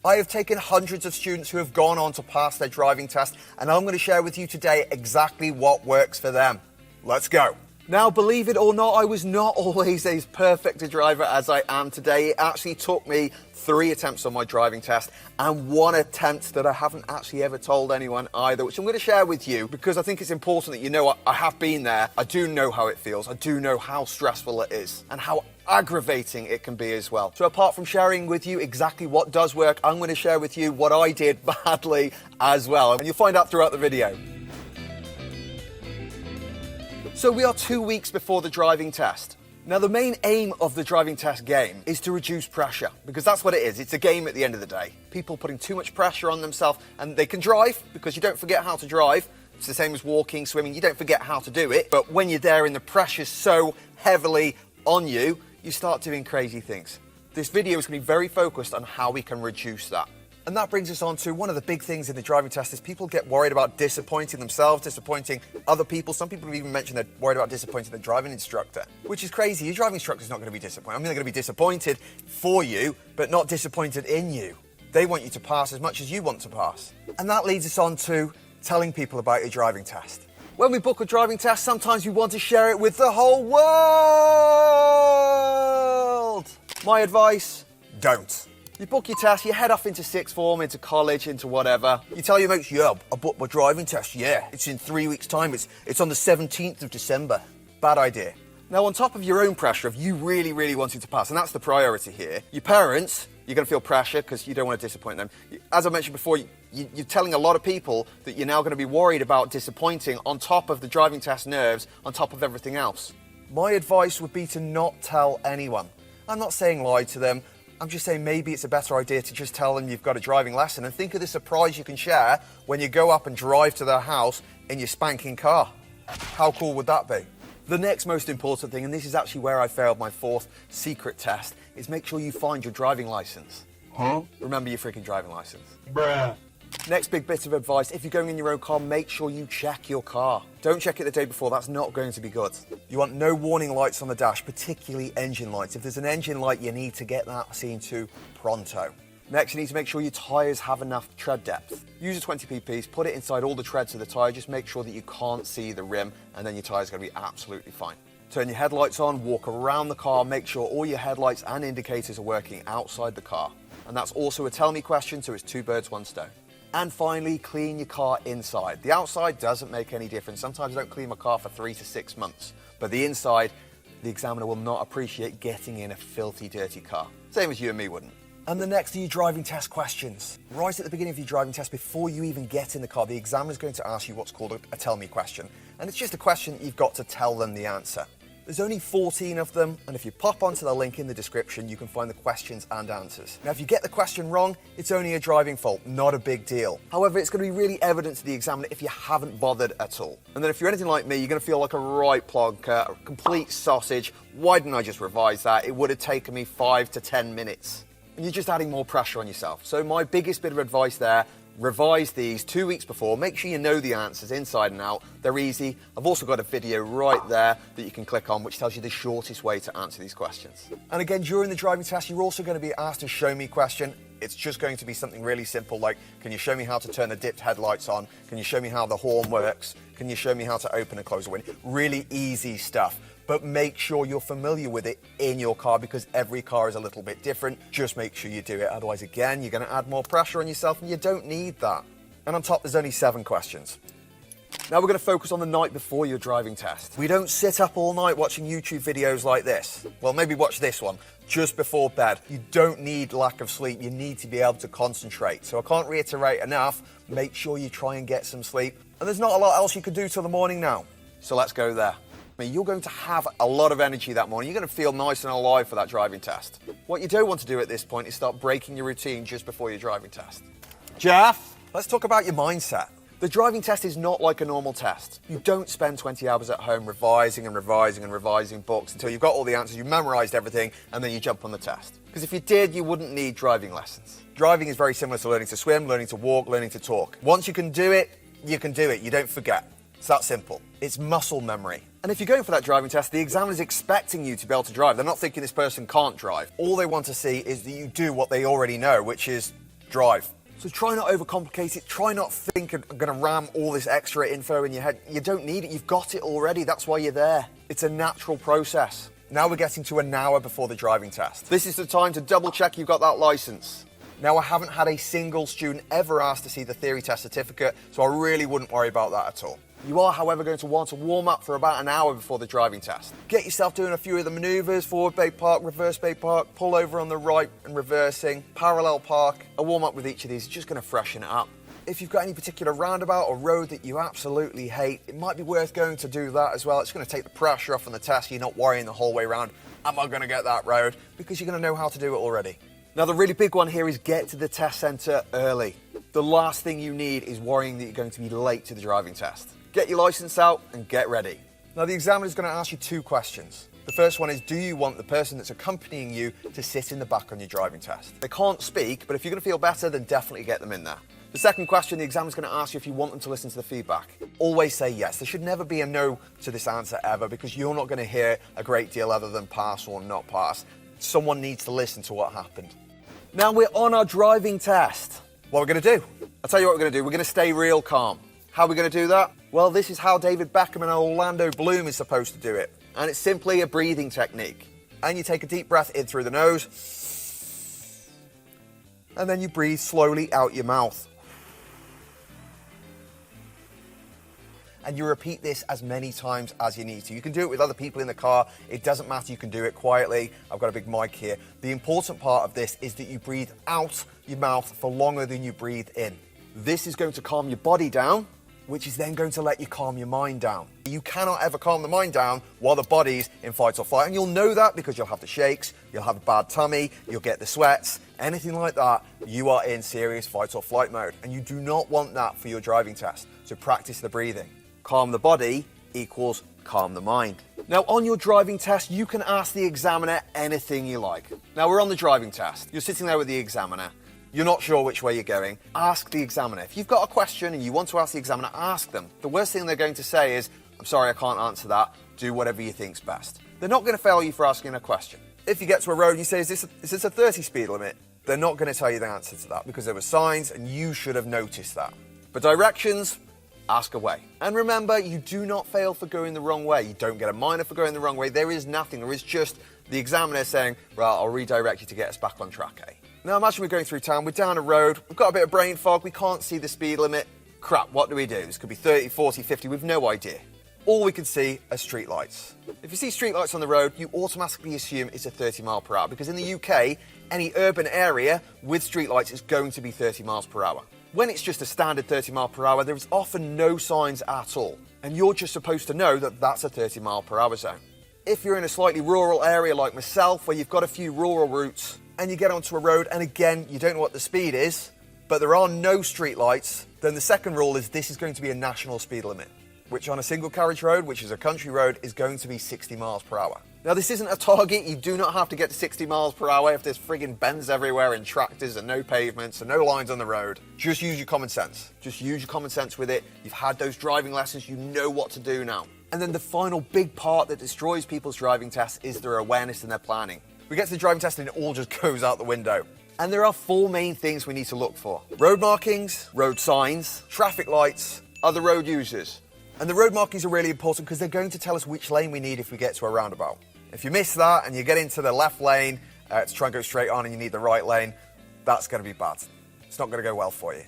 I have taken hundreds of students who have gone on to pass their driving test, and I'm going to share with you today exactly what works for them. Let's go. Now, believe it or not, I was not always as perfect a driver as I am today. It actually took me 3 attempts on my driving test and 1 attempt that I haven't actually ever told anyone either, which I'm going to share with you because I think it's important that you know I have been there. I do know how it feels. I do know how stressful it is and how aggravating it can be as well. So apart from sharing with you exactly what does work, I'm going to share with you what I did badly as well, and you'll find out throughout the video. So we are 2 weeks before the driving test. Now the main aim of the driving test game is to reduce pressure, because that's what it is. It's a game at the end of the day. People putting too much pressure on themselves, and they can drive because you don't forget how to drive. It's the same as walking, swimming, you don't forget how to do it. But when you're there and the pressure's so heavily on you, you start doing crazy things. This video is going to be very focused on how we can reduce that. And that brings us on to one of the big things in the driving test is people get worried about disappointing themselves, disappointing other people. Some people have even mentioned they're worried about disappointing the driving instructor, which is crazy. Your driving instructor is not going to be disappointed. I mean, they're going to be disappointed for you, but not disappointed in you. They want you to pass as much as you want to pass. And that leads us on to telling people about your driving test. When we book a driving test, sometimes we want to share it with the whole world. My advice, don't. You book your test, you head off into sixth form, into college, into whatever. You tell your mates, yeah, I booked my driving test, yeah. It's in 3 weeks' time, it's on the 17th of December. Bad idea. Now, on top of your own pressure of you really, really wanting to pass, and that's the priority here, your parents, you're going to feel pressure because you don't want to disappoint them. As I mentioned before, you're telling a lot of people that you're now going to be worried about disappointing on top of the driving test nerves, on top of everything else. My advice would be to not tell anyone. I'm not saying lie to them. I'm just saying maybe it's a better idea to just tell them you've got a driving lesson and think of the surprise you can share when you go up and drive to their house in your spanking car. How cool would that be? The next most important thing, and this is actually where I failed my 4th secret test, is make sure you find your driving license. Huh? Remember your freaking driving license. Bruh. Next big bit of advice, if you're going in your own car, make sure you check your car. Don't check it the day before, that's not going to be good. You want no warning lights on the dash, particularly engine lights. If there's an engine light, you need to get that seen to pronto. Next, you need to make sure your tyres have enough tread depth. Use a 20p piece, put it inside all the treads of the tyre, just make sure that you can't see the rim, and then your tyre's going to be absolutely fine. Turn your headlights on, walk around the car, make sure all your headlights and indicators are working outside the car. And that's also a tell me question, so it's 2 birds, 1 stone. And finally, clean your car inside. The outside doesn't make any difference. Sometimes I don't clean my car for 3 to 6 months. But the inside, the examiner will not appreciate getting in a filthy, dirty car. Same as you and me wouldn't. And the next are your driving test questions. Right at the beginning of your driving test, before you even get in the car, the examiner is going to ask you what's called a tell me question. And it's just a question that you've got to tell them the answer. There's only 14 of them, and if you pop onto the link in the description, you can find the questions and answers. Now, if you get the question wrong, it's only a driving fault, not a big deal. However, it's going to be really evident to the examiner if you haven't bothered at all. And then if you're anything like me, you're going to feel like a right plonker, a complete sausage. Why didn't I just revise that? It would have taken me 5 to 10 minutes. And you're just adding more pressure on yourself. So my biggest bit of advice there, revise these 2 weeks before, make sure you know the answers inside and out. They're easy. I've also got a video right there that you can click on which tells you the shortest way to answer these questions. And again, during the driving test, you're also going to be asked a show me question. It's just going to be something really simple like, can you show me how to turn the dipped headlights on? Can you show me how the horn works? Can you show me how to open and close a window? Really easy stuff. But make sure you're familiar with it in your car because every car is a little bit different. Just make sure you do it. Otherwise, again, you're going to add more pressure on yourself and you don't need that. And on top, there's only 7 questions. Now we're going to focus on the night before your driving test. We don't sit up all night watching YouTube videos like this. Well, maybe watch this one just before bed. You don't need lack of sleep. You need to be able to concentrate. So I can't reiterate enough. Make sure you try and get some sleep. And there's not a lot else you can do till the morning now. So let's go there. You're going to have a lot of energy that morning. You're going to feel nice and alive for that driving test. What you don't want to do at this point is start breaking your routine just before your driving test. Jeff, let's talk about your mindset. The driving test is not like a normal test. You don't spend 20 hours at home revising and revising and revising books until you've got all the answers, you've memorized everything, and then you jump on the test. Because if you did, you wouldn't need driving lessons. Driving is very similar to learning to swim, learning to walk, learning to talk. Once you can do it, you can do it. You don't forget. It's that simple. It's muscle memory. And if you're going for that driving test, the examiner's expecting you to be able to drive. They're not thinking this person can't drive. All they want to see is that you do what they already know, which is drive. So try not overcomplicate it, try not think I'm gonna ram all this extra info in your head. You don't need it, you've got it already, that's why you're there. It's a natural process. Now we're getting to an hour before the driving test. This is the time to double check you've got that license. Now I haven't had a single student ever ask to see the theory test certificate, so I really wouldn't worry about that at all. You are, however, going to want to warm up for about an hour before the driving test. Get yourself doing a few of the maneuvers, forward bay park, reverse bay park, pull over on the right and reversing, parallel park. A warm up with each of these is just going to freshen it up. If you've got any particular roundabout or road that you absolutely hate, it might be worth going to do that as well. It's going to take the pressure off on the test. You're not worrying the whole way around, am I going to get that road? Because you're going to know how to do it already. Now the really big one here is get to the test centre early. The last thing you need is worrying that you're going to be late to the driving test. Get your licence out and get ready. Now the examiner is going to ask you two questions. The first one is, do you want the person that's accompanying you to sit in the back on your driving test? They can't speak, but if you're going to feel better, then definitely get them in there. The second question, the examiner's going to ask you if you want them to listen to the feedback. Always say yes. There should never be a no to this answer ever, because you're not going to hear a great deal other than pass or not pass. Someone needs to listen to what happened. Now we're on our driving test. What are we going to do? I'll tell you what we're going to do. We're going to stay real calm. How are we going to do that? Well, this is how David Beckham and Orlando Bloom is supposed to do it. And it's simply a breathing technique. And you take a deep breath in through the nose. And then you breathe slowly out your mouth. And you repeat this as many times as you need to. You can do it with other people in the car. It doesn't matter, you can do it quietly. I've got a big mic here. The important part of this is that you breathe out your mouth for longer than you breathe in. This is going to calm your body down, which is then going to let you calm your mind down. You cannot ever calm the mind down while the body's in fight or flight. And you'll know that because you'll have the shakes, you'll have a bad tummy, you'll get the sweats, anything like that, you are in serious fight or flight mode. And you do not want that for your driving test. So practice the breathing. Calm the body equals calm the mind. Now on your driving test, you can ask the examiner anything you like. Now we're on the driving test. You're sitting there with the examiner. You're not sure which way you're going. Ask the examiner. If you've got a question and you want to ask the examiner, ask them. The worst thing they're going to say is, I'm sorry, I can't answer that. Do whatever you think's best. They're not going to fail you for asking a question. If you get to a road and you say, is this a 30 speed limit? They're not going to tell you the answer to that because there were signs and you should have noticed that. But directions, ask away. And remember, you do not fail for going the wrong way. You don't get a minor for going the wrong way. There is nothing. There is just the examiner saying, right, I'll redirect you to get us back on track A. Now imagine we're going through town, we're down a road, we've got a bit of brain fog, we can't see the speed limit. Crap, what do we do? This could be 30, 40, 50, we've no idea. All we can see are street lights. If you see street lights on the road, you automatically assume it's a 30 mile per hour because in the UK, any urban area with street lights is going to be 30 miles per hour. When it's just a standard 30 mile per hour, there is often no signs at all. And you're just supposed to know that that's a 30 mile per hour zone. If you're in a slightly rural area like myself, where you've got a few rural routes, and you get onto a road, and again, you don't know what the speed is, but there are no street lights, then the second rule is this is going to be a national speed limit, which on a single carriage road, which is a country road, is going to be 60 miles per hour. Now, this isn't a target. You do not have to get to 60 miles per hour if there's friggin' bends everywhere and tractors and no pavements and no lines on the road. Just use your common sense. Just use your common sense with it. You've had those driving lessons. You know what to do now. And then the final big part that destroys people's driving tests is their awareness and their planning. We get to the driving test and it all just goes out the window. And there are four main things we need to look for: road markings, road signs, traffic lights, other road users. And the road markings are really important because they're going to tell us which lane we need if we get to a roundabout. If you miss that and you get into the left lane to try and go straight on and you need the right lane, that's going to be bad. It's not going to go well for you.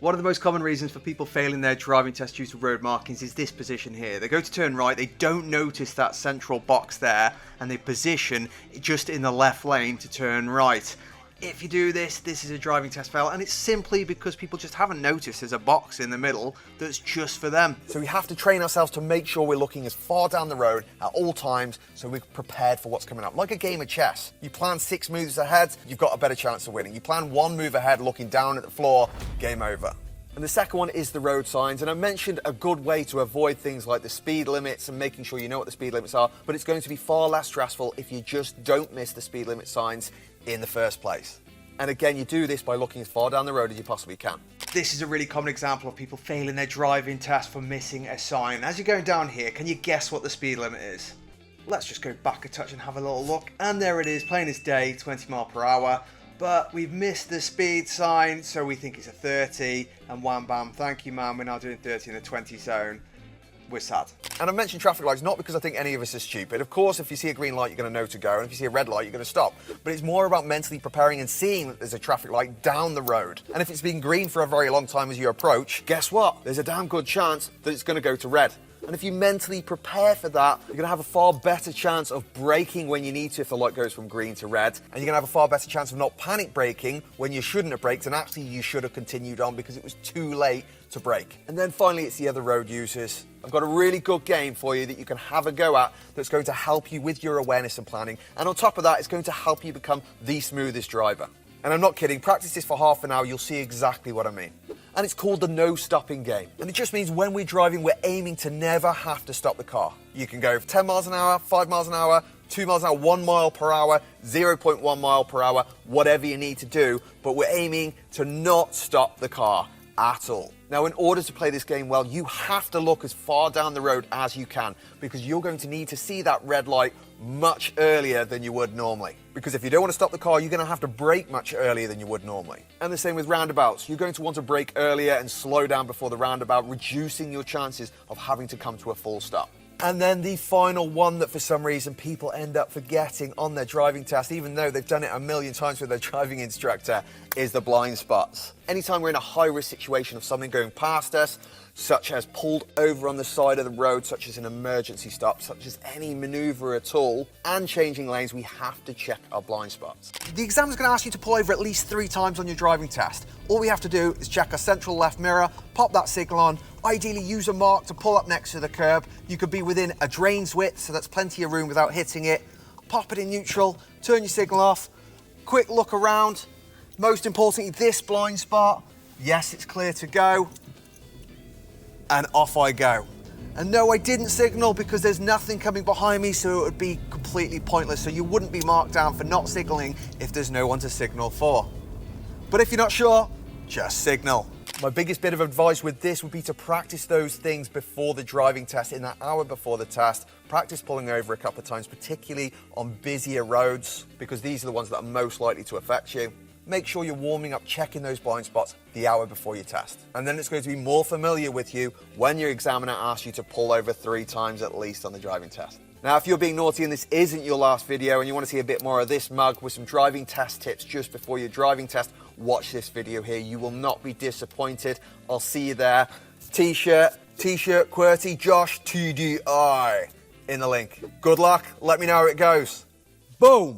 One of the most common reasons for people failing their driving test due to road markings is this position here. They go to turn right, they don't notice that central box there, and they position just in the left lane to turn right. If you do this, this is a driving test fail, and it's simply because people just haven't noticed there's a box in the middle that's just for them. So we have to train ourselves to make sure we're looking as far down the road at all times so we're prepared for what's coming up. Like a game of chess. You plan 6 moves ahead, you've got a better chance of winning. You plan 1 move ahead looking down at the floor, game over. And the second one is the road signs, and I mentioned a good way to avoid things like the speed limits and making sure you know what the speed limits are, but it's going to be far less stressful if you just don't miss the speed limit signs in the first place. And again, you do this by looking as far down the road as you possibly can. This is a really common example of people failing their driving test for missing a sign. As you're going down here, can you guess what the speed limit is? Let's just go back a touch and have a little look. And there it is, plain as day, 20 mile per hour. but we've missed the speed sign, so we think it's a 30, and wham bam, thank you man, we're now doing 30 in the 20 zone. We're sad. And I've mentioned traffic lights not because I think any of us are stupid. Of course, if you see a green light, you're going to know to go, and if you see a red light, you're going to stop. But it's more about mentally preparing and seeing that there's a traffic light down the road. And if it's been green for a very long time as you approach, guess what? There's a damn good chance that it's going to go to red. And if you mentally prepare for that, you're going to have a far better chance of braking when you need to if the light goes from green to red. And you're going to have a far better chance of not panic braking when you shouldn't have braked and actually you should have continued on because it was too late to brake. And then finally, it's the other road users. I've got a really good game for you that you can have a go at that's going to help you with your awareness and planning. And on top of that, it's going to help you become the smoothest driver. And I'm not kidding, practice this for half an hour, you'll see exactly what I mean. And it's called the no stopping game. And it just means when we're driving, we're aiming to never have to stop the car. You can go 10 miles an hour, 5 miles an hour, 2 miles an hour, 1 mile per hour, 0.1 mile per hour, whatever you need to do, but we're aiming to not stop the car at all. Now, in order to play this game well, you have to look as far down the road as you can because you're going to need to see that red light much earlier than you would normally. Because if you don't want to stop the car, you're going to have to brake much earlier than you would normally. And the same with roundabouts. You're going to want to brake earlier and slow down before the roundabout, reducing your chances of having to come to a full stop. And then the final one that for some reason people end up forgetting on their driving test, even though they've done it a million times with their driving instructor, is the blind spots. Anytime we're in a high-risk situation of something going past us, such as pulled over on the side of the road, such as an emergency stop, such as any maneuver at all, and changing lanes, we have to check our blind spots. The examiner's going to ask you to pull over at least 3 times on your driving test. All we have to do is check our central left mirror, pop that signal on, ideally use a mark to pull up next to the curb. You could be within a drain's width, so that's plenty of room without hitting it. Pop it in neutral, turn your signal off, quick look around. Most importantly, this blind spot, yes, it's clear to go. And off I go. And no, I didn't signal because there's nothing coming behind me, so it would be completely pointless. So you wouldn't be marked down for not signaling if there's no one to signal for. But if you're not sure, just signal. My biggest bit of advice with this would be to practice those things before the driving test, in that hour before the test. Practice pulling over a couple of times, particularly on busier roads, because these are the ones that are most likely to affect you. Make sure you're warming up, checking those blind spots the hour before your test. And then it's going to be more familiar with you when your examiner asks you to pull over 3 times at least on the driving test. Now, if you're being naughty and this isn't your last video and you want to see a bit more of this mug with some driving test tips just before your driving test, watch this video here. You will not be disappointed. I'll see you there. T-shirt, QWERTY, Josh, TDI in the link. Good luck. Let me know how it goes. Boom.